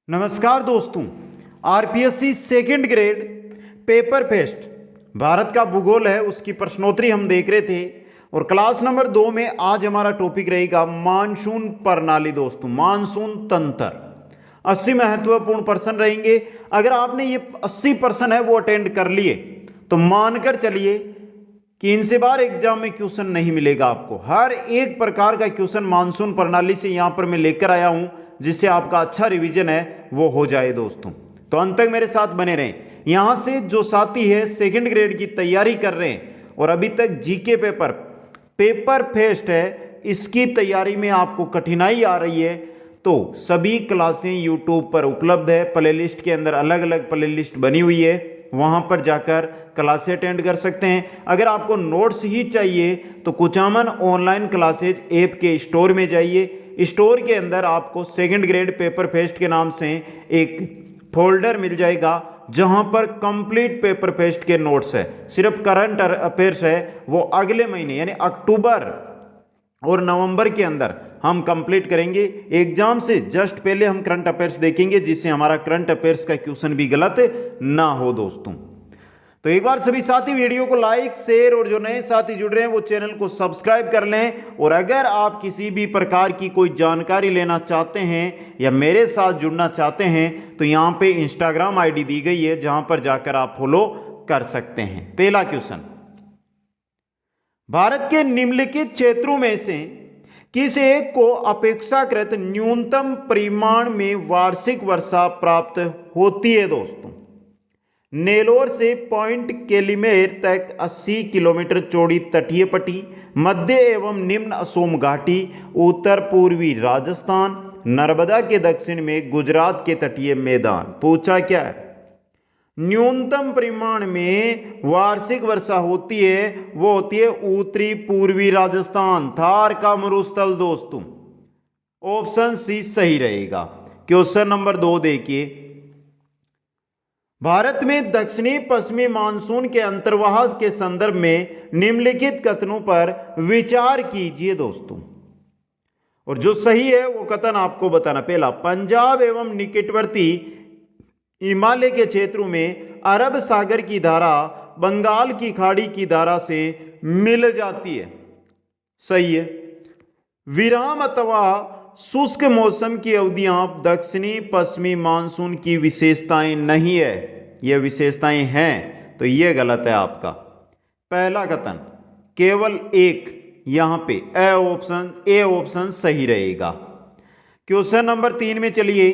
नमस्कार दोस्तों, RPSC second grade paper fest Bharat का भूगोल है, उसकी प्रश्नोत्तरी हम देख रहे थे। और क्लास नंबर 2 में आज हमारा टॉपिक रहेगा मानसून प्रणाली। दोस्तों, मानसून तंत्र 80 महत्वपूर्ण प्रश्न रहेंगे। अगर आपने ये 80 प्रश्न है वो अटेंड कर लिए तो मानकर चलिए कि इनसे बार एग्जाम में क्वेश्चन नहीं मिलेगा आपको। हर एक प्रकार का क्वेश्चन मानसून प्रणाली से यहां पर मैं लेकर आया हूं, जिससे आपका अच्छा रिवीजन है वो हो जाए। दोस्तों, तो अंत तक मेरे साथ बने रहें। यहां से जो साथी है सेकंड ग्रेड की तैयारी कर रहे हैं और अभी तक जीके पेपर फेस्ट है, इसकी तैयारी में आपको कठिनाई आ रही है, तो सभी क्लासें यूट्यूब पर उपलब्ध है। प्लेलिस्ट के अंदर अलग अलग प्लेलिस्ट बनी हुई है, वहां पर जाकर क्लासें अटेंड कर सकते हैं। अगर आपको नोट्स ही चाहिए तो कुचामन ऑनलाइन क्लासेज ऐप के स्टोर में जाइए। स्टोर के अंदर आपको सेकंड ग्रेड पेपर फेस्ट के नाम से एक फोल्डर मिल जाएगा, जहां पर कंप्लीट पेपर फेस्ट के नोट्स है। सिर्फ करंट अफेयर्स है वो अगले महीने यानी अक्टूबर और नवंबर के अंदर हम कंप्लीट करेंगे। एग्जाम से जस्ट पहले हम करंट अफेयर्स देखेंगे, जिससे हमारा करंट अफेयर्स का क्वेश्चन भी गलत ना हो। दोस्तों, तो एक बार सभी साथी वीडियो को लाइक शेयर और जो नए साथी जुड़ रहे हैं वो चैनल को सब्सक्राइब कर लें। और अगर आप किसी भी प्रकार की कोई जानकारी लेना चाहते हैं या मेरे साथ जुड़ना चाहते हैं तो यहां पे इंस्टाग्राम आईडी दी गई है, जहां पर जाकर आप फॉलो कर सकते हैं। पहला क्वेश्चन, भारत के निम्नलिखित क्षेत्रों में से किस एक को अपेक्षाकृत न्यूनतम परिमाण में वार्षिक वर्षा प्राप्त होती है? दोस्तों, नेलोर से पॉइंट कैलिमेर तक 80 किलोमीटर चौड़ी तटीय पट्टी, मध्य एवं निम्न असोम घाटी, उत्तर पूर्वी राजस्थान, नर्मदा के दक्षिण में गुजरात के तटीय मैदान। पूछा क्या है? न्यूनतम परिमाण में वार्षिक वर्षा होती है वो होती है उत्तरी पूर्वी राजस्थान, थार का मरुस्थल। दोस्तों, ऑप्शन सी सही रहेगा। क्वेश्चन नंबर 2 देखिए, भारत में दक्षिणी पश्चिमी मानसून के अंतर्वाह के संदर्भ में निम्नलिखित कथनों पर विचार कीजिए। दोस्तों, और जो सही है वो कथन आपको बताना। पहला, पंजाब एवं निकटवर्ती हिमालय के क्षेत्रों में अरब सागर की धारा बंगाल की खाड़ी की धारा से मिल जाती है। सही है। विराम अथवा शुष्क मौसम की अवधियां दक्षिणी पश्चिमी मानसून की विशेषताएं नहीं है, यह विशेषताएं हैं, तो यह गलत है आपका। पहला कथन केवल एक, यहां पे ए ऑप्शन सही रहेगा। क्वेश्चन नंबर 3 में चलिए,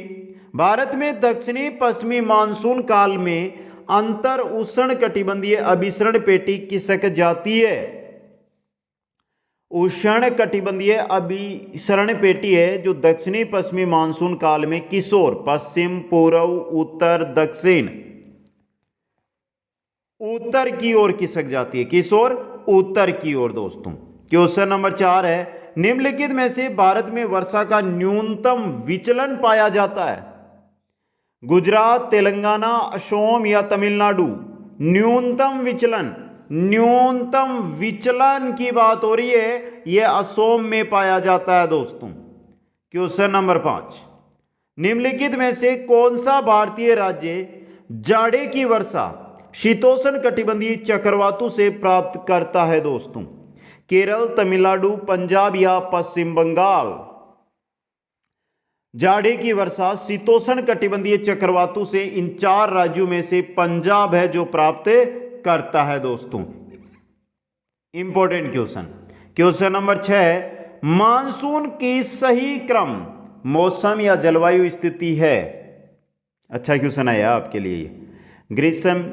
भारत में दक्षिणी पश्चिमी मानसून काल में अंतर उष्ण कटिबंधीय अभिसरण पेटी खिसक जाती है। उष्ण कटिबंधीय अभिसरण पेटी है जो दक्षिणी पश्चिमी मानसून काल में किस ओर? पश्चिम, पूर्व, उत्तर, दक्षिण, उत्तर की ओर खिसक जाती है। किस ओर? उत्तर की ओर। दोस्तों, क्वेश्चन नंबर 4 है, निम्नलिखित में से भारत में वर्षा का न्यूनतम विचलन पाया जाता है? गुजरात, तेलंगाना, असम या तमिलनाडु? न्यूनतम विचलन की बात हो रही है, यह असम में पाया जाता है। दोस्तों, क्वेश्चन नंबर 5, निम्नलिखित में से कौन सा भारतीय राज्य जाड़े की वर्षा शीतोष्ण कटिबंधीय चक्रवातों से प्राप्त करता है? दोस्तों, केरल, तमिलनाडु, पंजाब या पश्चिम बंगाल? जाड़े की वर्षा शीतोष्ण कटिबंधीय चक्रवातों से इन 4 राज्यों में से पंजाब है जो प्राप्त करता है। दोस्तों, important question. Question number 6, monsoon की सही क्रम मौसम या जलवायु स्थिति है? अच्छा क्वेश्चन आया आपके लिए। ग्रीष्म,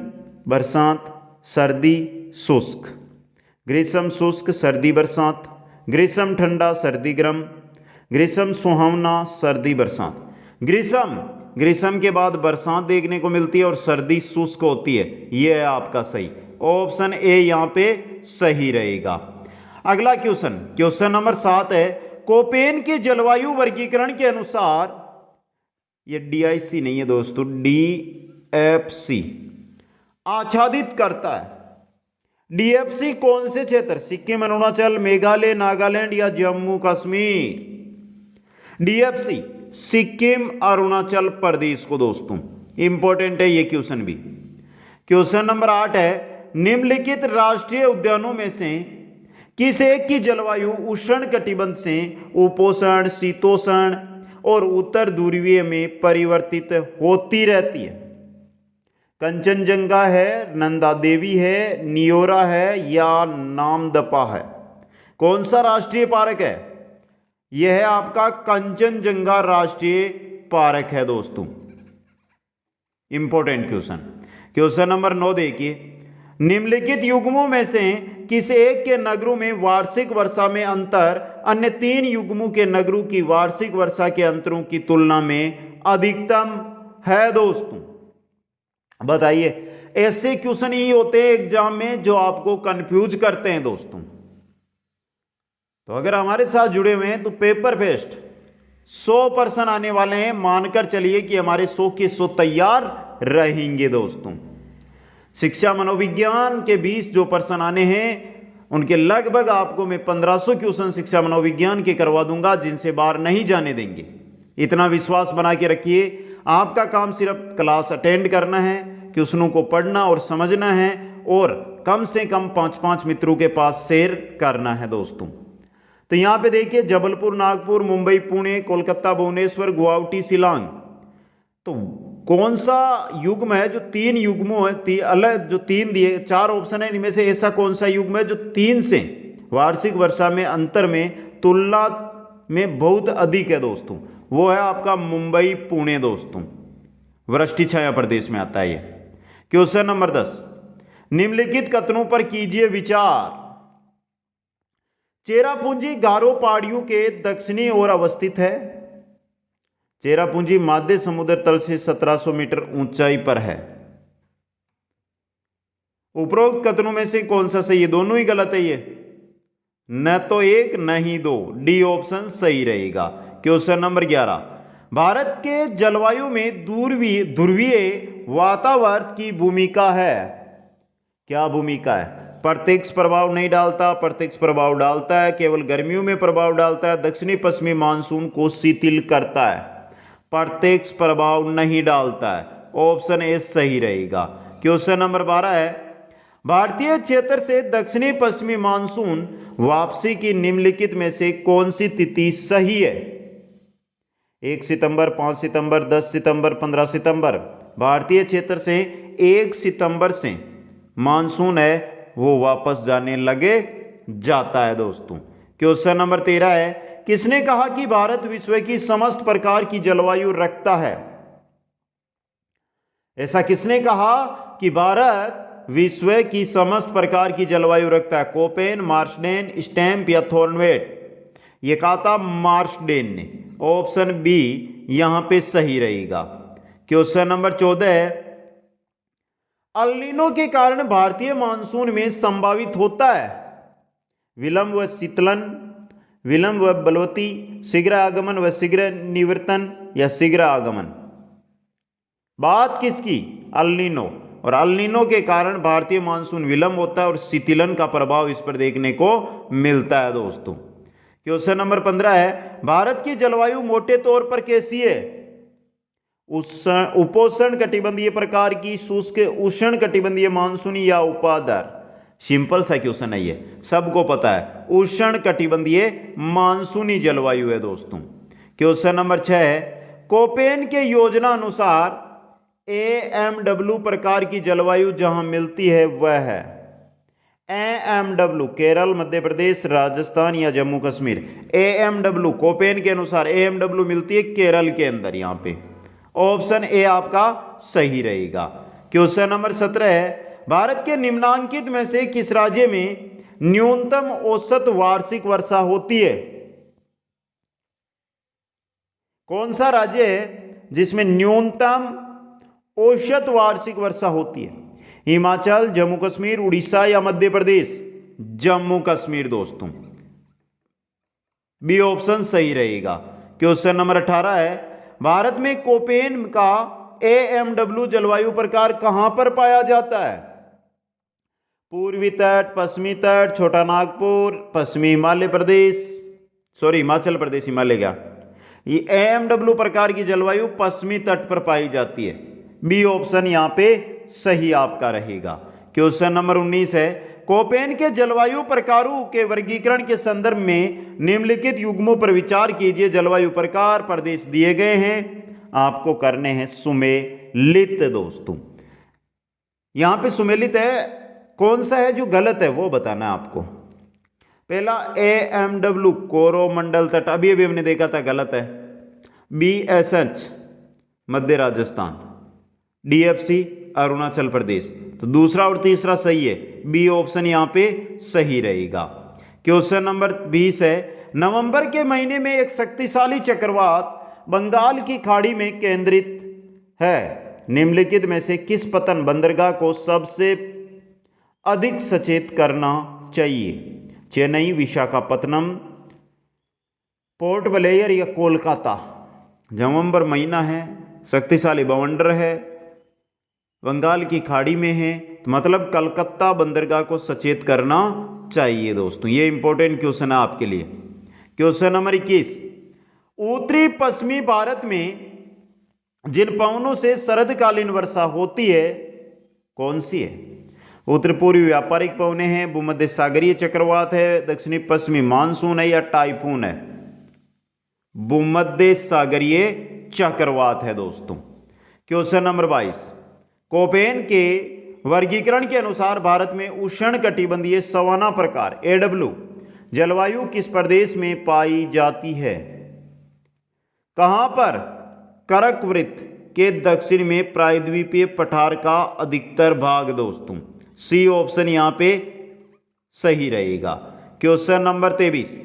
बरसात, सर्दी, शुष्क। ग्रीष्म शुष्क, सर्दी बरसात। ग्रीष्म ठंडा, सर्दी गर्म। ग्रीष्म सुहावना, सर्दी बरसात। ग्रीष्म के बाद बरसात देखने को मिलती है और सर्दी शुष्क होती है। यह है आपका सही। ऑप्शन ए यहां पे सही रहेगा। अगला क्वेश्चन, क्वेश्चन नंबर 7 है, कोपेन के जलवायु वर्गीकरण के अनुसार, ये DIC नहीं है दोस्तों, DFC आच्छादित करता है। DFC कौन से क्षेत्र? सिक्किम, अरुणाचल, मेघालय, नागालैंड या जम्मू कश्मीर? DFC सिक्किम अरुणाचल प्रदेश को दोस्तों। इंपॉर्टेंट है ये क्वेश्चन भी। क्वेश्चन नंबर 8 है, निम्नलिखित राष्ट्रीय उद्यानों में से किस एक की जलवायु उष्ण कटिबंध से उपोष्ण, शीतोष्ण और उत्तर ध्रुवीय में परिवर्तित होती रहती है? कंचनजंगा है, नंदा देवी है, नियोरा है या नामदफा है? कौन सा राष्ट्रीय पार्क है? यह है आपका कंचनजंगा राष्ट्रीय पार्क है दोस्तों। Important question. क्वेश्चन नंबर 9 देखिए, निम्नलिखित युग्मों में से किस एक के नगरों में वार्षिक वर्षा में अंतर अन्य 3 युग्मों के नगरों की वार्षिक वर्षा के अंतरों की तुलना में अधिकतम है दोस्तों? बताइए। ऐसे क्वेश्चन ही होते हैं एग्जाम में जो आपको कंफ्यूज करते हैं दोस्तों। तो अगर हमारे साथ जुड़े हुए हैं तो पेपर फेस्ट 100% आने वाले हैं, मानकर चलिए कि हमारे 100 के 100 तैयार रहेंगे दोस्तों। शिक्षा मनोविज्ञान के 20 जो पर्सन आने हैं उनके लगभग आपको मैं 1500 क्वेश्चन शिक्षा मनोविज्ञान के करवा दूंगा, जिनसे बाहर नहीं जाने देंगे। इतना विश्वास बना के रखिए। आपका काम सिर्फ क्लास अटेंड करना है, क्वेश्चनों को पढ़ना और समझना है और कम से कम 5-5 मित्रों के पास शेयर करना है दोस्तों। तो यहाँ पे देखिए, जबलपुर, नागपुर, मुंबई, पुणे, कोलकाता, भुवनेश्वर, गुवाहाटी, शिलांग। तो कौन सा युग्म है जो 3 युग्मों है अलग जो 3 दिए 4 ऑप्शन है, इनमें से ऐसा कौन सा युग्म है जो 3 से वार्षिक वर्षा में अंतर में तुलना में बहुत अधिक है दोस्तों? वो है आपका मुंबई, पुणे दोस्तों। वृष्टि छाया प्रदेश में आता है ये। क्वेश्चन नंबर 10, निम्नलिखित कथनों पर कीजिए विचार। चेरापूंजी गारो पहाड़ियों के दक्षिणी ओर अवस्थित है। चेरापूंजी माध्य समुद्र तल से 1700 मीटर ऊंचाई पर है। उपरोक्त कथनों में से कौन सा सही है? दोनों ही गलत है ये, न तो एक न ही दो। डी ऑप्शन सही रहेगा। क्वेश्चन नंबर 11, भारत के जलवायु में ध्रुवीय वातावरण की भूमिका है। क्या भूमिका है? प्रत्यक्ष प्रभाव नहीं डालता, प्रत्यक्ष प्रभाव डालता है, केवल गर्मियों में प्रभाव डालता है, दक्षिणी पश्चिमी मानसून को शिथिल करता है, प्रत्यक्ष प्रभाव नहीं डालता है। ऑप्शन ए सही रहेगा। क्वेश्चन नंबर 12 है, भारतीय क्षेत्र से दक्षिणी पश्चिमी मानसून वापसी की निम्नलिखित में से कौन सी तिथि सही है? 1 सितंबर, 5 सितंबर, 10 सितंबर, 15 सितंबर। भारतीय क्षेत्र से 1 सितंबर से मानसून है वो वापस जाने लगे जाता है दोस्तों। क्वेश्चन नंबर 13 है, किसने कहा कि भारत विश्व की समस्त प्रकार की जलवायु रखता है? ऐसा किसने कहा कि भारत विश्व की समस्त प्रकार की जलवायु रखता है? कोपेन, मार्शडेन, स्टैम्प या थॉर्नवेट? ये कहा था मार्शडेन ने। ऑप्शन बी यहां पे सही रहेगा। क्वेश्चन नंबर 14 है, अल नीनो के कारण भारतीय मानसून में संभावित होता है विलंब व शीतलन, विलंब व बलवती, शीघ्र आगमन व शीघ्र निवर्तन या शीघ्र आगमन? बात किसकी? El Nino. और अल नीनो के कारण भारतीय मानसून विलंब होता है और शीतलन का प्रभाव इस पर देखने को मिलता है दोस्तों। क्वेश्चन नंबर 15 है, भारत की जलवायु मोटे तौर पर कैसी है? उपोष्ण कटिबंधीय प्रकार की, शुष्क उष्ण कटिबंधीय, मानसूनी या उपादार? सिंपल सा क्वेश्चन है ये, सबको पता है, उष्ण कटिबंधीय मानसूनी जलवायु है दोस्तों। क्वेश्चन नंबर 6 है, कोपेन के योजना अनुसार AMW प्रकार की जलवायु जहां मिलती है वह है AMW केरल, मध्य प्रदेश, राजस्थान या जम्मू कश्मीर? AMW कोपेन के अनुसार AMW मिलती है केरल के अंदर। यहां पे ऑप्शन ए आपका सही रहेगा। क्वेश्चन नंबर 17 है, भारत के निम्नांकित में से किस राज्य में न्यूनतम औसत वार्षिक वर्षा होती है? कौन सा राज्य है जिसमें न्यूनतम औसत वार्षिक वर्षा होती है? हिमाचल, जम्मू कश्मीर, उड़ीसा या मध्य प्रदेश? जम्मू कश्मीर दोस्तों। बी ऑप्शन सही रहेगा। क्वेश्चन नंबर 18 है, भारत में कोपेन का AMW जलवायु प्रकार कहां पर पाया जाता है? पूर्वी तट, पश्चिमी तट, छोटा नागपुर, पश्चिमी हिमाचल प्रदेश, हिमालय क्या, ये AMW प्रकार की जलवायु पश्चिमी तट पर पाई जाती है। बी ऑप्शन यहाँ पे सही आपका रहेगा। क्वेश्चन नंबर 19 है, कोपेन के जलवायु प्रकारों के वर्गीकरण के संदर्भ में निम्नलिखित युग्मों पर विचार कीजिए। जलवायु प्रकार प्रदेश दिए गए हैं, आपको करने हैं सुमेलित दोस्तों। यहां पे सुमेलित है, कौन सा है जो गलत है वो बताना है आपको। पहला AMW कोरोमंडल तट, अभी अभी हमने देखा था, गलत है। BSH मध्य राजस्थान, DFC अरुणाचल प्रदेश, तो दूसरा और तीसरा सही है। बी ऑप्शन यहां पे सही रहेगा। क्वेश्चन नंबर 20 है, नवंबर के महीने में एक शक्तिशाली चक्रवात बंगाल की खाड़ी में केंद्रित है। निम्नलिखित में से किस पतन बंदरगाह को सबसे अधिक सचेत करना चाहिए? चेन्नई, विशाखापत्तनम, पोर्ट ब्लेयर या कोलकाता? नवंबर महीना है, शक्तिशाली बवंडर है, बंगाल की खाड़ी में है, तो मतलब कलकत्ता बंदरगाह को सचेत करना चाहिए दोस्तों। ये इंपॉर्टेंट क्वेश्चन है आपके लिए। क्वेश्चन नंबर 21, उत्तरी पश्चिमी भारत में जिन पवनों से शरदकालीन वर्षा होती है कौन सी है? उत्तर पूर्वी व्यापारिक पवनें हैं, भूमध्य सागरीय चक्रवात है, दक्षिणी पश्चिमी मानसून है या टाइफून है? भूमध्य सागरीय चक्रवात है दोस्तों। क्वेश्चन नंबर 22, कोपेन के वर्गीकरण के अनुसार भारत में उष्णकटिबंधीय सवाना प्रकार AW जलवायु किस प्रदेश में पाई जाती है? कहां पर? कर्कवृत्त के दक्षिण में प्रायद्वीपीय पठार का अधिकतर भाग दोस्तों। सी ऑप्शन यहां पे सही रहेगा। क्वेश्चन नंबर 23,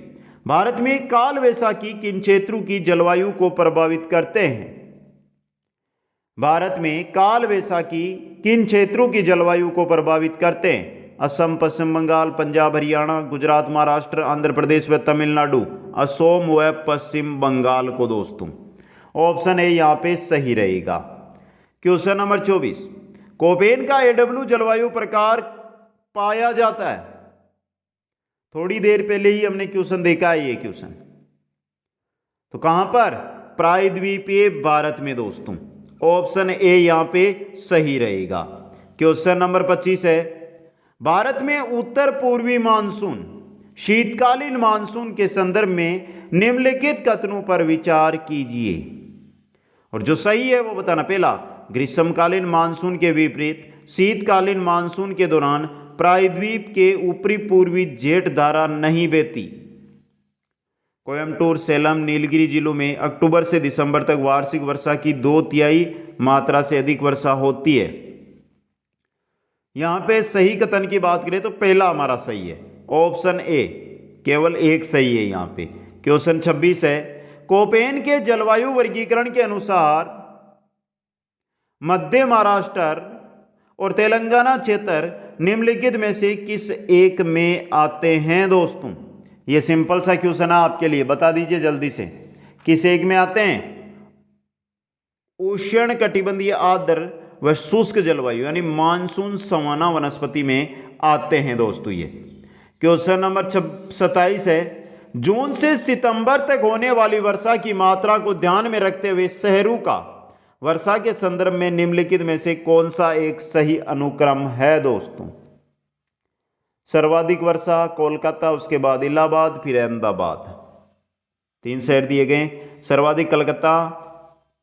भारत में काल वैसाखी किन क्षेत्रों की जलवायु को प्रभावित करते हैं? भारत में काल वैसाखी किन क्षेत्रों की जलवायु को प्रभावित करते हैं? असम, पश्चिम बंगाल, पंजाब, हरियाणा, गुजरात, महाराष्ट्र, आंध्र प्रदेश व तमिलनाडु। असम व पश्चिम बंगाल को दोस्तों। ऑप्शन ए यहां पे सही रहेगा। क्वेश्चन नंबर 24, कोपेन का AW जलवायु प्रकार पाया जाता है। थोड़ी देर पहले ही हमने क्वेश्चन देखा है ये क्वेश्चन, तो कहां पर? प्रायद्वीपीय भारत में दोस्तों। ऑप्शन ए यहां पे सही रहेगा। क्वेश्चन नंबर 25 है, भारत में उत्तर पूर्वी मानसून शीतकालीन मानसून के संदर्भ में निम्नलिखित कथनों पर विचार कीजिए और जो सही है वो बताना। पहला, ग्रीष्मकालीन मानसून के विपरीत शीतकालीन मानसून के दौरान प्रायद्वीप के ऊपरी पूर्वी जेट धारा नहीं बहती। कोयम्बटूर, सेलम, नीलगिरी जिलों में अक्टूबर से दिसंबर तक वार्षिक वर्षा की 2/3 मात्रा से अधिक वर्षा होती है। यहां पे सही कथन की बात करें तो पहला हमारा सही है, ऑप्शन ए, केवल एक सही है यहां पे। क्वेश्चन 26 है, कोपेन के जलवायु वर्गीकरण के अनुसार मध्य महाराष्ट्र और तेलंगाना क्षेत्र निम्नलिखित में से किस एक में आते हैं दोस्तों? ये सिंपल सा क्वेश्चन है आपके लिए, बता दीजिए जल्दी से, किस एक में आते हैं? उष्ण कटिबंधीय आर्द्र व शुष्क जलवायु यानी मानसून सवाना वनस्पति में आते हैं दोस्तों ये। क्वेश्चन नंबर 27 है, जून से सितंबर तक होने वाली वर्षा की मात्रा को ध्यान में रखते हुए शहरों का वर्षा के संदर्भ में निम्नलिखित में से कौन सा एक सही अनुक्रम है दोस्तों? सर्वाधिक वर्षा कोलकाता, उसके बाद इलाहाबाद, फिर अहमदाबाद। 3 शहर दिए गए, सर्वाधिक कलकत्ता,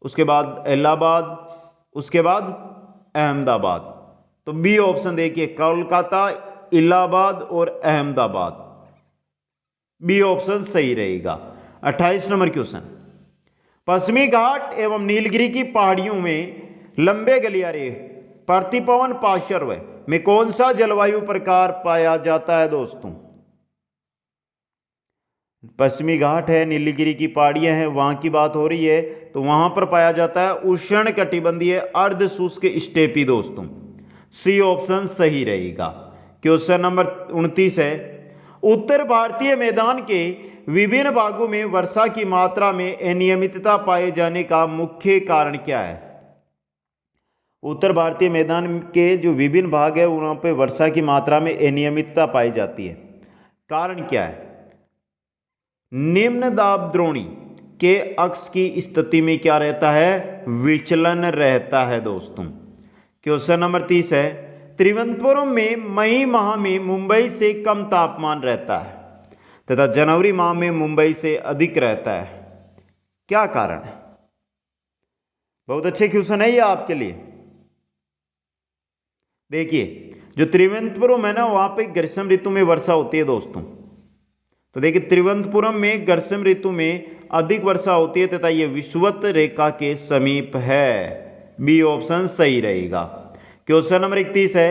उसके बाद इलाहाबाद, उसके बाद अहमदाबाद। तो बी ऑप्शन देखिए, कोलकाता, इलाहाबाद और अहमदाबाद। बी ऑप्शन सही रहेगा। 28 नंबर क्वेश्चन, पश्चिमी घाट एवं नीलगिरी की पहाड़ियों में लंबे गलियारे प्रतिपवन पार्श्व में कौन सा जलवायु प्रकार पाया जाता है दोस्तों? पश्चिमी घाट है, नीलगिरी की पहाड़ियां हैं, वहां की बात हो रही है, तो वहां पर पाया जाता है उष्ण कटिबंधीय अर्ध शुष्क स्टेपी दोस्तों। सी ऑप्शन सही रहेगा। क्वेश्चन नंबर 29 है, उत्तर भारतीय मैदान के विभिन्न भागों में वर्षा की मात्रा में अनियमितता पाए जाने का मुख्य कारण क्या है? उत्तर भारतीय मैदान के जो विभिन्न भाग है वहां पे वर्षा की मात्रा में अनियमितता पाई जाती है, कारण क्या है? निम्न दाब द्रोणी के अक्ष की स्थिति में क्या रहता है, विचलन रहता है दोस्तों। क्वेश्चन नंबर 30 है, तिरुवनंतपुरम में मई माह में मुंबई से कम तापमान रहता है तथा जनवरी माह में मुंबई से अधिक रहता है, क्या कारण है? बहुत अच्छे क्वेश्चन है ये आपके लिए। देखिए जो तिरुवनंतपुरम है ना, वहां पे ग्रीष्म ऋतु में वर्षा होती है दोस्तों। तो देखिए तिरुवनंतपुरम में ग्रीष्म ऋतु में अधिक वर्षा होती है तथा यह विषुवत रेखा के समीप है। बी ऑप्शन सही रहेगा। क्वेश्चन नंबर 31 है,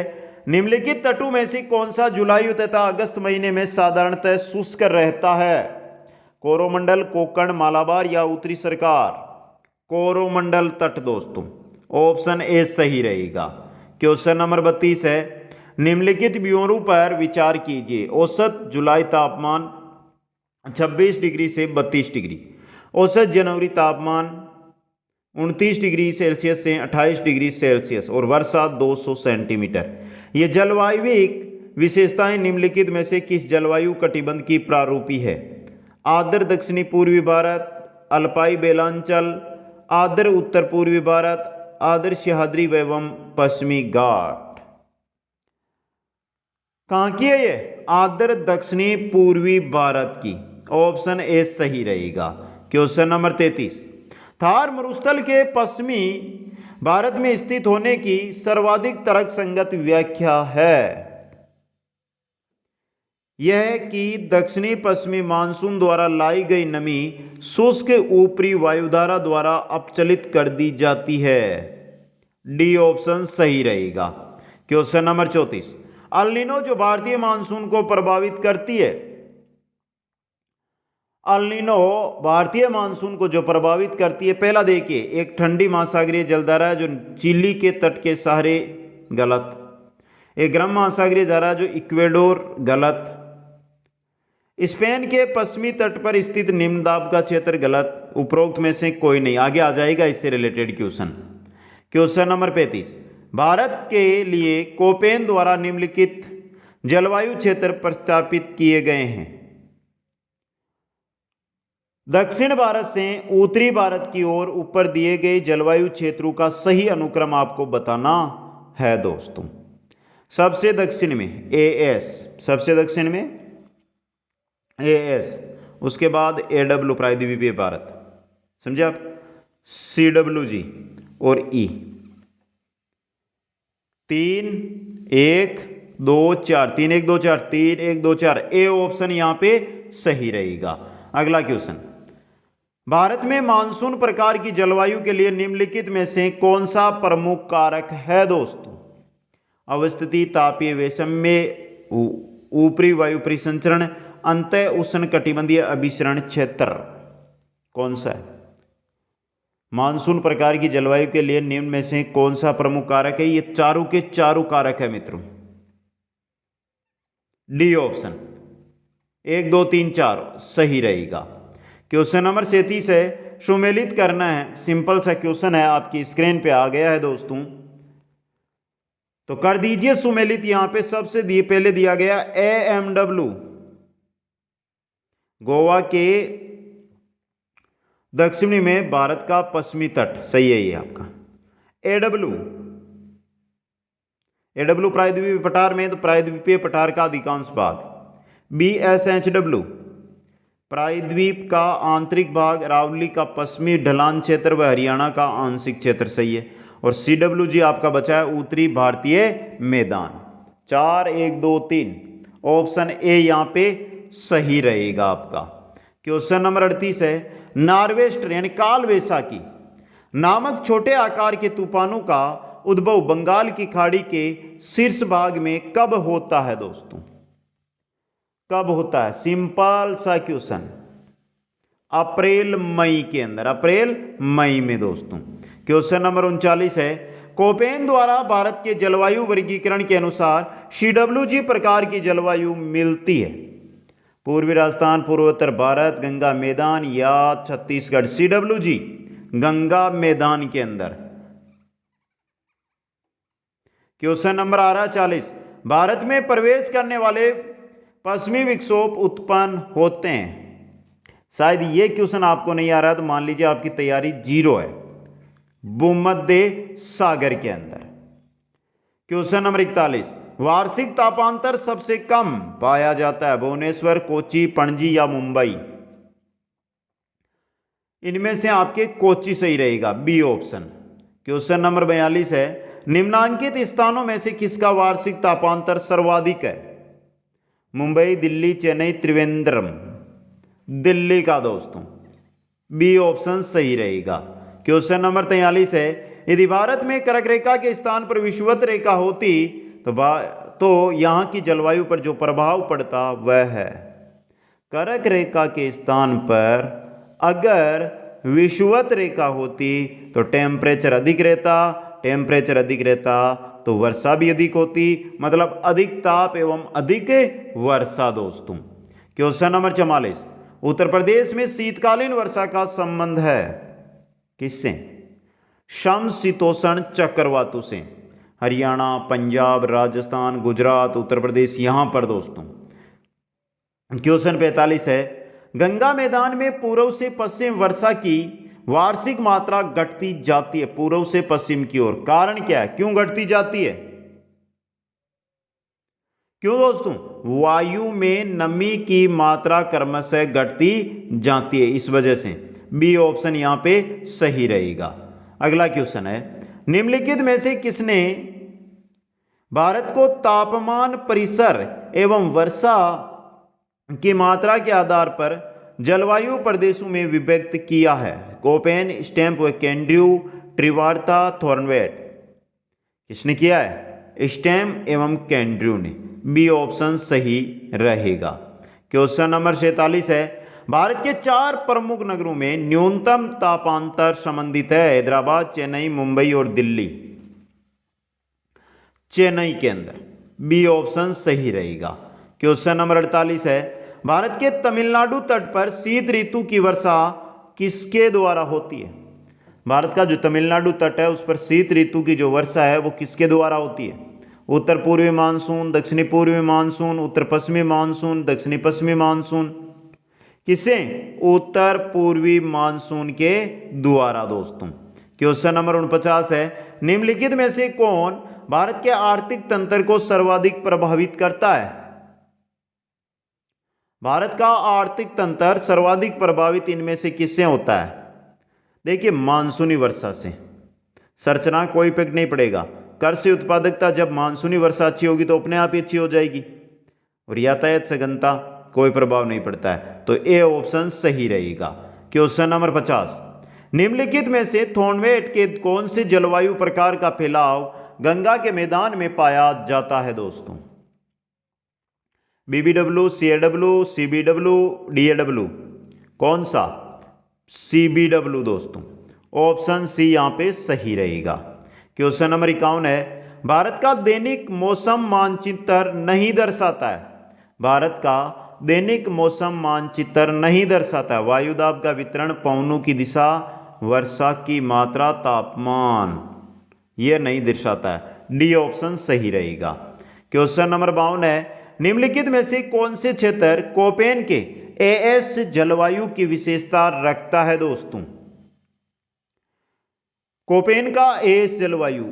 निम्नलिखित तटों में से कौन सा जुलाई तथा अगस्त महीने में साधारणतः शुष्क रहता है? कोरोमंडल, कोंकण, मालाबार या उत्तरी सरकार? कोरोमंडल तट दोस्तों, ऑप्शन ए सही रहेगा। क्वेश्चन नंबर 32 है, निम्नलिखित ब्योरों पर विचार कीजिए। औसत जुलाई तापमान 26 डिग्री से 32 डिग्री, औसत जनवरी तापमान 29 डिग्री सेल्सियस से 28 डिग्री सेल्सियस और वर्षा 200 सेंटीमीटर। ये जलवायविक विशेषताएं निम्नलिखित में से किस जलवायु कटिबंध की प्रारूपी है? आर्द्र दक्षिणी पूर्वी भारत, अल्पाई बेलांचल, आर्द्र उत्तर पूर्वी भारत, आर्द्र सह्याद्री एवं पश्चिमी घाट। कहाँ की है ये? आर्द्र दक्षिणी पूर्वी भारत की, ऑप्शन ए सही रहेगा। क्वेश्चन नंबर 33, थार मरुस्थल के पश्चिमी भारत में स्थित होने की सर्वाधिक तर्कसंगत व्याख्या है यह कि दक्षिणी पश्चिमी मानसून द्वारा लाई गई नमी शुष्क ऊपरी वायुधारा द्वारा अपचलित कर दी जाती है। डी ऑप्शन सही रहेगा। क्वेश्चन नंबर 34, अल नीनो जो भारतीय मानसून को प्रभावित करती है, अल नीनो भारतीय मानसून को जो प्रभावित करती है, पहला देखिए, एक ठंडी महासागरीय जलधारा जो चिली के तट के सहारे, गलत। एक गर्म महासागरीय धारा जो इक्वेडोर, गलत। स्पेन के पश्चिमी तट पर स्थित निम्न दाब का क्षेत्र, गलत। उपरोक्त में से कोई नहीं। आगे आ जाएगा इससे related question. Question number 35, Bharat के लिए कोपेन द्वारा निम्नलिखित जलवायु क्षेत्र प्रस्तावित किए गए हैं। दक्षिण भारत से उत्तरी भारत की ओर ऊपर दिए गए जलवायु क्षेत्रों का सही अनुक्रम आपको बताना है दोस्तों। सबसे दक्षिण में एएस, सबसे दक्षिण में एएस, उसके बाद एडब्ल्यू प्रायद्वीपीय भारत, समझे आप, सीडब्ल्यूजी और ई। 3 1 2 4, 3 1 2 4, 3 1 2 4, ए ऑप्शन यहां पे सही रहेगा। अगला क्वेश्चन, भारत में मानसून प्रकार की जलवायु के लिए निम्नलिखित में से कौन सा प्रमुख कारक है दोस्तों? अवस्थिति, तापीय वैषम्य, ऊपरी वायु परिसंचरण, अंतः उष्ण कटिबंधीय अभिसरण क्षेत्र, कौन सा है? मानसून प्रकार की जलवायु के लिए निम्न में से कौन सा प्रमुख कारक है? ये चारों के चारों कारक है मित्रों। डी ऑप्शन 1 2 3 4 सही रहेगा। क्वेश्चन नंबर 37 है, सुमेलित करना है। सिंपल सा क्वेश्चन है, आपकी स्क्रीन पे आ गया है दोस्तों, तो कर दीजिए सुमेलित। यहां पे सबसे पहले दिया गया एएमडब्ल्यू, गोवा के दक्षिणी में भारत का पश्चिमी तट, सही है ये आपका। एडब्ल्यू, एडब्ल्यू प्रायद्वीपीय पठार में, तो प्रायद्वीपीय पठार का अधिकांश भाग। बीएसएचडब्ल्यू प्रायद्वीप का आंतरिक भाग, अरावली का पश्चिमी ढलान क्षेत्र व हरियाणा का आंशिक क्षेत्र, सही है। और सीडब्ल्यूजी आपका बचा है उत्तरी भारतीय मैदान। 4 1 2 3, ऑप्शन ए यहां पे सही रहेगा आपका। क्वेश्चन नंबर 38 है, नॉर्वेस्टर यानी काल वैसाखी नामक छोटे आकार के तूफानों का उद्भव बंगाल की खाड़ी के शीर्ष भाग में कब होता है दोस्तों? कब होता है? सिंपल सा क्वेश्चन, अप्रैल मई के अंदर, अप्रैल मई में दोस्तों। क्वेश्चन नंबर 39 है, कोपेन द्वारा भारत के जलवायु वर्गीकरण के अनुसार सीडब्ल्यूजी प्रकार की जलवायु मिलती है। पूर्वी राजस्थान, पूर्वोत्तर भारत, गंगा मैदान या छत्तीसगढ़? सीडब्ल्यूजी गंगा मैदान के अंदर। क्वेश्चन नंबर आ रहा है 40, भारत में प्रवेश करने वाले पश्चिमी विक्षोभ उत्पन्न होते हैं। शायद ये क्वेश्चन आपको नहीं आ रहा है तो मान लीजिए आपकी तैयारी जीरो है। भूमध्य सागर के अंदर। क्वेश्चन नंबर 41, वार्षिक तापांतर सबसे कम पाया जाता है भुवनेश्वर, कोच्चि, पणजी या मुंबई? इनमें से आपके कोच्चि सही रहेगा, बी ऑप्शन। क्वेश्चन नंबर 42 है, निम्नांकित स्थानों में से किसका वार्षिक तापांतर सर्वाधिक है? मुंबई, दिल्ली, चेन्नई, त्रिवेंद्रम? दिल्ली का दोस्तों, बी ऑप्शन सही रहेगा। क्वेश्चन नंबर 43 है, यदि भारत में कर्क रेखा के स्थान पर विषुवत रेखा होती तो यहाँ की जलवायु पर जो प्रभाव पड़ता वह है। कर्क रेखा के स्थान पर अगर विषुवत रेखा होती तो टेम्परेचर अधिक रहता, टेम्परेचर अधिक रहता तो वर्षा भी अधिक होती, मतलब अधिक ताप एवं अधिक वर्षा दोस्तों। क्वेश्चन नंबर 44, उत्तर प्रदेश में शीतकालीन वर्षा का संबंध है किससे? समशीतोष्ण चक्रवातों से। हरियाणा, पंजाब, राजस्थान, गुजरात, उत्तर प्रदेश, यहां पर दोस्तों। क्वेश्चन 45 है, गंगा मैदान में पूर्व से पश्चिम वर्षा की वार्षिक मात्रा घटती जाती है पूर्व से पश्चिम की ओर, कारण क्या है, क्यों घटती जाती है? क्यों दोस्तों? वायु में नमी की मात्रा क्रमशः घटती जाती है, इस वजह से। बी ऑप्शन यहां पे सही रहेगा। अगला क्वेश्चन है, निम्नलिखित में से किसने भारत को तापमान, परिसर एवं वर्षा की मात्रा के आधार पर जलवायु प्रदेशों में विभक्त किया है? कोपेन, स्टैम्प, कैंड्रू, ट्रिवार्ता, थॉर्नवेट? किसने किया है? स्टैम्प एवं कैंड्रू ने। बी ऑप्शन सही रहेगा। क्वेश्चन नंबर 46 है, भारत के 4 प्रमुख नगरों में न्यूनतम तापांतर संबंधित है? हैदराबाद, चेन्नई, मुंबई और दिल्ली? चेन्नई के अंदर। बी ऑप्शन सही रहेगा। क्वेश्चन नंबर 48 है, भारत के तमिलनाडु तट पर शीत ऋतु की वर्षा किसके द्वारा होती है? भारत का जो तमिलनाडु तट है उस पर शीत ऋतु की जो वर्षा है वो किसके द्वारा होती है? उत्तर पूर्वी मानसून, दक्षिणी पूर्वी मानसून, उत्तर पश्चिमी मानसून, दक्षिणी पश्चिमी मानसून? किसे? उत्तर पूर्वी मानसून के द्वारा दोस्तों। क्वेश्चन नंबर 49 है, निम्नलिखित में से कौन भारत के आर्थिक तंत्र को सर्वाधिक प्रभावित करता है? भारत का आर्थिक तंत्र सर्वाधिक प्रभावित इनमें से किससे होता है? देखिए, मानसूनी वर्षा से। संरचना कोई इफेक्ट नहीं पड़ेगा। कृषि उत्पादकता, जब मानसूनी वर्षा अच्छी होगी तो अपने आप ही अच्छी हो जाएगी। और यातायात सघनता कोई प्रभाव नहीं पड़ता है, तो ए ऑप्शन सही रहेगा। क्वेश्चन नंबर 50, निम्नलिखित में से थॉर्नवेट के कौन से जलवायु प्रकार का फैलाव गंगा के मैदान में पाया जाता है दोस्तों? बीबीडब्ल्यू, सीएडब्ल्यू, सीबीडब्ल्यू, डीएडब्ल्यू? कौन सा? सीबीडब्ल्यू दोस्तों। ऑप्शन सी यहां पे सही रहेगा। क्वेश्चन नंबर 51 है, भारत का दैनिक मौसम मानचित्र नहीं दर्शाता है? भारत का दैनिक मौसम मानचित्र नहीं दर्शाता है? वायुदाब का वितरण, पवनों की दिशा, वर्षा की मात्रा, तापमान? यह नहीं दर्शाता है। डी ऑप्शन सही रहेगा। क्वेश्चन नंबर 52 है, निम्नलिखित में से कौन से क्षेत्र कोपेन के एएस जलवायु की विशेषता रखता है दोस्तों? कोपेन का एएस जलवायु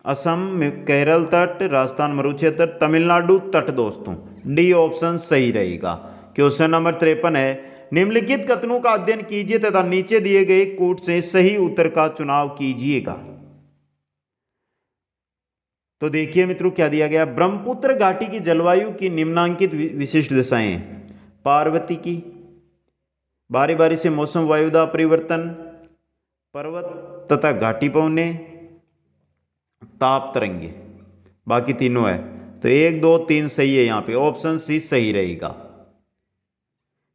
असम में केरल तट, राजस्थान मरुक्षेत्र, तमिलनाडु तट दोस्तों। डी ऑप्शन सही रहेगा। क्वेश्चन नंबर 53 है, निम्नलिखित कथनों का अध्ययन कीजिए तथा नीचे दिए गए कूट से सही उत्तर का चुनाव कीजिएगा। तो देखिए मित्रों क्या दिया गया, ब्रह्मपुत्र घाटी की जलवायु की निम्नांकित विशिष्ट दशाएं। पार्वती की बारी बारी से मौसम वायुदा परिवर्तन, पर्वत तथा घाटी पवने, ताप तरंगे, बाकी तीनों है। तो 1, 2, 3 सही है, यहां पे ऑप्शन सी सही रहेगा।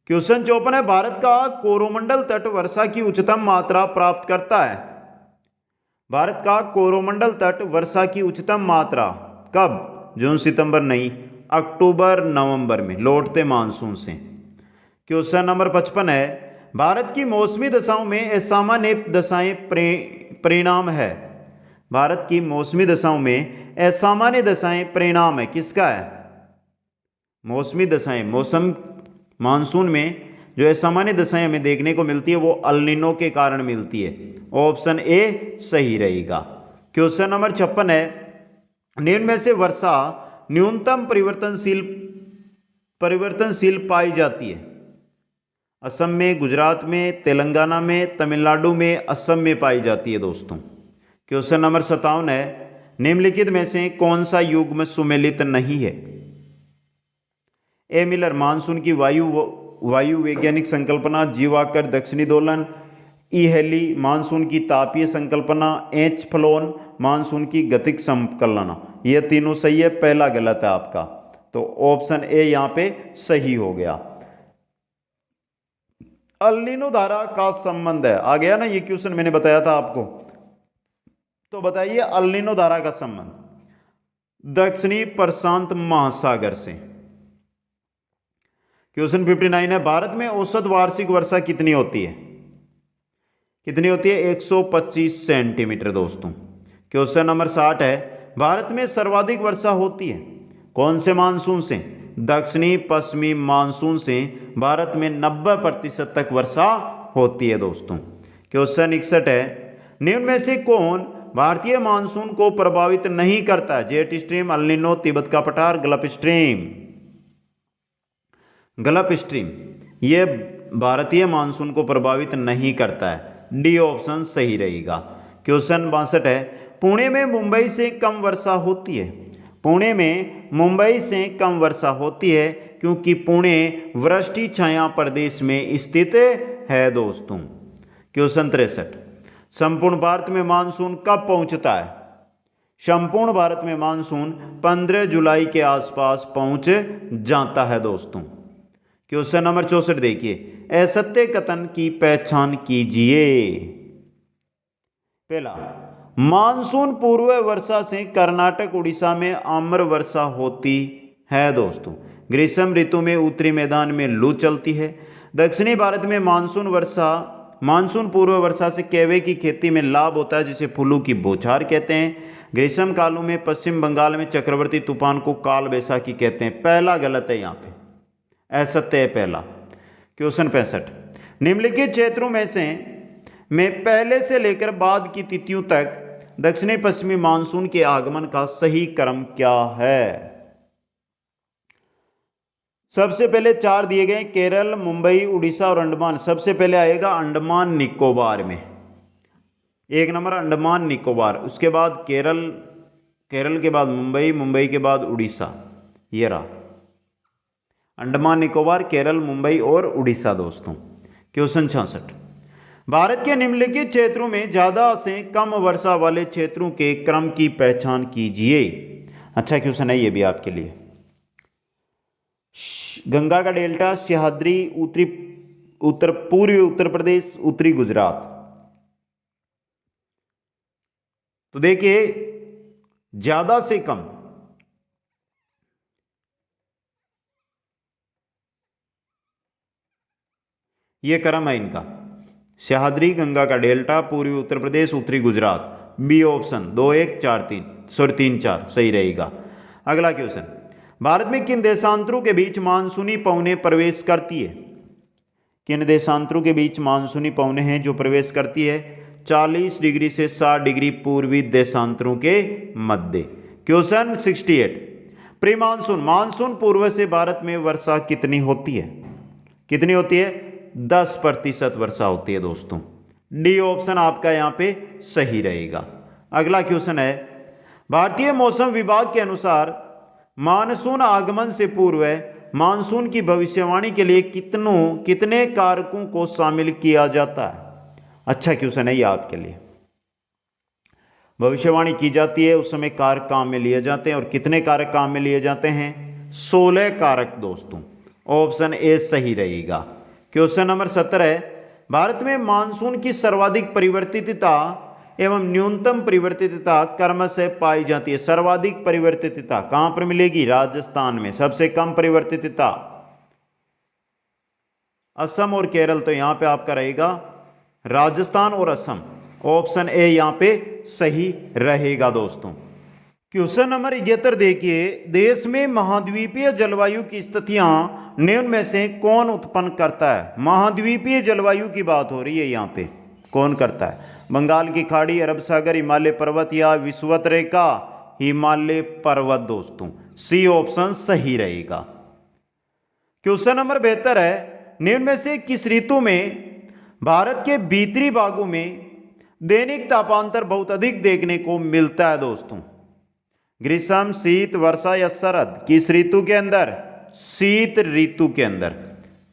क्वेश्चन 54 है, भारत का कोरोमंडल तट वर्षा की उच्चतम मात्रा प्राप्त करता है? भारत का कोरोमंडल तट वर्षा की उच्चतम मात्रा कब? जून सितंबर नहीं, अक्टूबर नवंबर में लौटते मानसून से। क्वेश्चन नंबर 55 है, भारत की मौसमी दशाओं में असामान्य दशाएं परिणाम है? भारत की मौसमी दशाओं में असामान्य दशाएं परिणाम है, किसका है? मौसमी दशाएं, मौसम मानसून में जो है सामान्य दशाएं हमें देखने को मिलती है वो अल नीनो के कारण मिलती है। ऑप्शन ए सही रहेगा। क्वेश्चन नंबर 56 है, निम्न में से वर्षा न्यूनतम परिवर्तनशील पाई जाती है? असम में, गुजरात में, तेलंगाना में, तमिलनाडु में, असम में पाई जाती है दोस्तों। क्वेश्चन नंबर 57 है, निम्नलिखित में से कौन सा युग्म सुमेलित नहीं है? ए मिलर मानसून की वायु वैज्ञानिक संकल्पना, जीवाकर दक्षिणी दोलन, ई हेली मानसून की तापीय संकल्पना, एच फ्लोन मानसून की गतिक संकल्पना। ये तीनों सही है, पहला गलत है आपका, तो ऑप्शन ए यहां पे सही हो गया। अल नीनो धारा का संबंध है, आ गया ना ये क्वेश्चन मैंने बताया था आपको, तो बताइए अल नीनो धारा का संबंध दक्षिणी प्रशांत महासागर से। क्वेश्चन 59 है, भारत में औसत वार्षिक वर्षा कितनी होती है? कितनी होती है? 125 सेंटीमीटर दोस्तों। क्वेश्चन नंबर 60 है, भारत में सर्वाधिक वर्षा होती है कौन से मानसून से? दक्षिणी पश्चिमी मानसून से भारत में 90% तक वर्षा होती है दोस्तों। क्वेश्चन 61 है, निम्न में से कौन भारतीय मानसून को प्रभावित नहीं करता है? Jet stream, El Nino, Tibet का पठार, गल्फ स्ट्रीम। गल्फ स्ट्रीम ये भारतीय मानसून को प्रभावित नहीं करता है, डी ऑप्शन सही रहेगा। क्वेश्चन 62 है, पुणे में मुंबई से कम वर्षा होती है? पुणे में मुंबई से कम वर्षा होती है क्योंकि पुणे वृष्टि छाया प्रदेश में स्थित है दोस्तों। क्वेश्चन 63, संपूर्ण भारत में मानसून कब पहुंचता है? संपूर्ण भारत में मानसून 15 जुलाई के आसपास पहुंच जाता है दोस्तों। क्वेश्चन नंबर 64 देखिए, असत्य कथन की पहचान कीजिए। पहला, मानसून पूर्व वर्षा से कर्नाटक उड़ीसा में आम्र वर्षा होती है दोस्तों। ग्रीष्म ऋतु में उत्तरी मैदान में लू चलती है। दक्षिणी भारत में मानसून पूर्व वर्षा से केवे की खेती में लाभ होता है जिसे फूलों की बौछार कहते हैं। ग्रीष्म कालों में पश्चिम बंगाल में चक्रवर्ती तूफान को काल बैसाखी कहते हैं। पहला गलत है, यहाँ पे असत्य है पहला। क्वेश्चन 65, निम्नलिखित क्षेत्रों में पहले से लेकर बाद की तिथियों तक दक्षिणी पश्चिमी मानसून के आगमन का सही क्रम क्या है? सबसे पहले 4 दिए गए, केरल, मुंबई, उड़ीसा और अंडमान। सबसे पहले आएगा अंडमान निकोबार में, 1 नंबर अंडमान निकोबार, उसके बाद केरल के बाद मुंबई के बाद उड़ीसा। ये रहा अंडमान निकोबार, केरल, मुंबई और उड़ीसा दोस्तों। क्वेश्चन 66, भारत के निम्नलिखित क्षेत्रों में ज्यादा से कम वर्षा वाले क्षेत्रों के क्रम की पहचान कीजिए। अच्छा क्वेश्चन है ये भी आपके लिए। गंगा का डेल्टा, सह्याद्री, पूर्वी उत्तर प्रदेश, उत्तरी गुजरात। तो देखिए ज्यादा से कम, ये क्रम है इनका, सह्याद्री, गंगा का डेल्टा, पूर्वी उत्तर प्रदेश, उत्तरी गुजरात। बी ऑप्शन 2 1 4 3 सॉरी 3 4 सही रहेगा। अगला क्वेश्चन, भारत में किन देशांतरों के बीच मानसूनी पवनें प्रवेश करती है? किन देशांतरों के बीच मानसूनी पवनें हैं जो प्रवेश करती है? 40 डिग्री से 60 डिग्री पूर्वी देशांतरों के मध्य। क्वेश्चन 68, प्री मानसून पूर्व से भारत में वर्षा कितनी होती है? कितनी होती है? 10% वर्षा होती है दोस्तों। डी ऑप्शन आपका यहां पे सही रहेगा। अगला क्वेश्चन है, भारतीय मौसम विभाग के अनुसार मानसून आगमन से पूर्व मानसून की भविष्यवाणी के लिए कितने कारकों को शामिल किया जाता है? अच्छा क्वेश्चन है ये आपके लिए। भविष्यवाणी की जाती है उस समय कारक काम में लिए जाते हैं, और कितने कारक काम में लिए जाते हैं? 16 कारक दोस्तों। ऑप्शन ए सही रहेगा। क्वेश्चन नंबर 17 है, भारत में मानसून की सर्वाधिक परिवर्तितता एवं न्यूनतम परिवर्तितता क्रमशः पाई जाती है। सर्वाधिक परिवर्तितता कहां पर मिलेगी? राजस्थान में। सबसे कम परिवर्तितता असम और केरल, तो यहां पे आपका रहेगा राजस्थान और असम। ऑप्शन ए यहां पे सही रहेगा दोस्तों। क्वेश्चन नंबर 71 देखिए, देश में महाद्वीपीय जलवायु की स्थितियां निम्न में से कौन उत्पन्न करता है। महाद्वीपीय जलवायु की बात हो रही है यहाँ पे, कौन करता है। बंगाल की खाड़ी, अरब सागर, हिमालय पर्वत या विषुवत रेखा। हिमालय पर्वत दोस्तों, सी ऑप्शन सही रहेगा। क्वेश्चन नंबर 72 है, निम्न में से किस ऋतु में भारत के भीतरी भागों में दैनिक तापांतर बहुत अधिक देखने को मिलता है दोस्तों। ग्रीष्म, शीत, वर्षा या शरद। किस ऋतु के अंदर? शीत ऋतु के अंदर।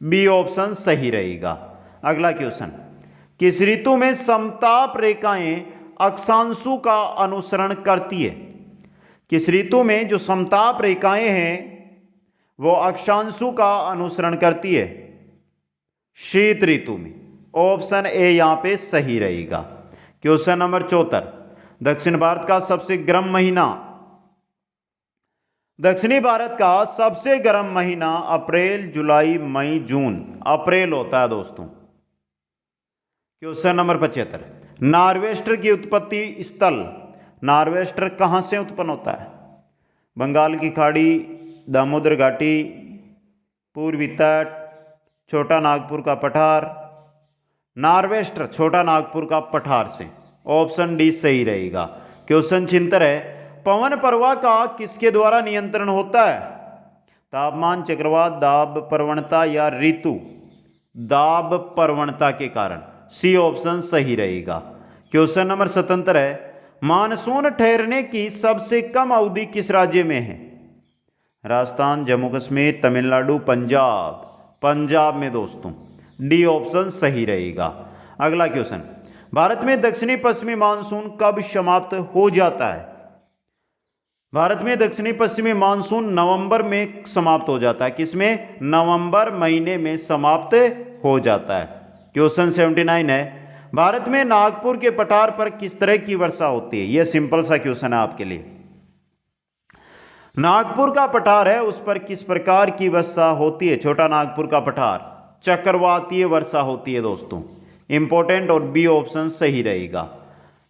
बी ऑप्शन सही रहेगा। अगला क्वेश्चन, किस ऋतु में समताप रेखाएं अक्षांशों का अनुसरण करती है। किस ऋतु में जो समताप रेखाएं हैं वो अक्षांशों का अनुसरण करती है? शीत ऋतु में। ऑप्शन ए यहां पे सही रहेगा। क्वेश्चन नंबर 74, दक्षिण भारत का सबसे गर्म महीना। दक्षिणी भारत का सबसे गर्म महीना अप्रैल, जुलाई, मई, जून। अप्रैल होता है दोस्तों। क्वेश्चन नंबर 75, नार्वेस्टर की उत्पत्ति स्थल। नार्वेस्टर कहां से उत्पन्न होता है? बंगाल की खाड़ी, दामोदर घाटी, पूर्वी तट, छोटा नागपुर का पठार। नार्वेस्टर छोटा नागपुर का पठार से। ऑप्शन डी सही रहेगा। क्वेश्चन 76 है, पवन प्रवाह का किसके द्वारा नियंत्रण होता है? तापमान, चक्रवात, दाब प्रवणता या ऋतु। दाब प्रवणता के कारण। सी ऑप्शन सही रहेगा। क्वेश्चन नंबर 77 है, मानसून ठहरने की सबसे कम अवधि किस राज्य में है? राजस्थान, जम्मू कश्मीर, तमिलनाडु, पंजाब। पंजाब में दोस्तों। डी ऑप्शन सही रहेगा। अगला क्वेश्चन, भारत में दक्षिणी पश्चिमी मानसून कब समाप्त हो जाता है? भारत में दक्षिणी पश्चिमी मानसून नवंबर में समाप्त हो जाता है। किसमें? नवंबर महीने में समाप्त हो जाता है। क्वेश्चन 79 है, भारत में नागपुर के पठार पर किस तरह की वर्षा होती है? यह सिंपल सा क्वेश्चन है आपके लिए। नागपुर का पठार है, उस पर किस प्रकार की वर्षा होती है? छोटा नागपुर का पठार चक्रवातीय वर्षा होती है दोस्तों। इंपॉर्टेंट, और बी ऑप्शन सही रहेगा।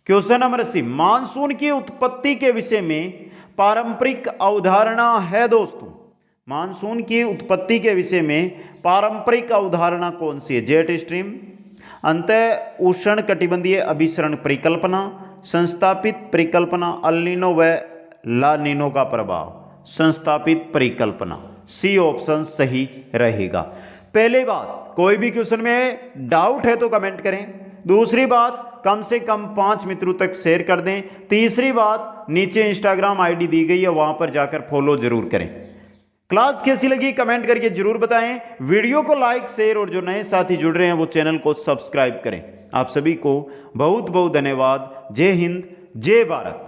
क्वेश्चन नंबर 80, मानसून की उत्पत्ति के विषय में पारंपरिक अवधारणा है दोस्तों। मानसून की उत्पत्ति के विषय में पारंपरिक अवधारणा कौन सी है? जेट स्ट्रीम, अंतः उष्ण कटिबंधीय अभिसरण परिकल्पना, संस्थापित परिकल्पना, अल नीनो व ला नीनो का प्रभाव। संस्थापित परिकल्पना। सी ऑप्शन सही रहेगा। पहली बात, कोई भी क्वेश्चन में डाउट है तो कमेंट करें। दूसरी बात, कम से कम 5 मित्रों तक शेयर कर दें। तीसरी बात, नीचे इंस्टाग्राम आईडी दी गई है, वहां पर जाकर फॉलो जरूर करें। क्लास कैसी लगी कमेंट करके जरूर बताएं। वीडियो को लाइक, शेयर और जो नए साथी जुड़ रहे हैं वो चैनल को सब्सक्राइब करें। आप सभी को बहुत बहुत धन्यवाद। जय हिंद, जय भारत।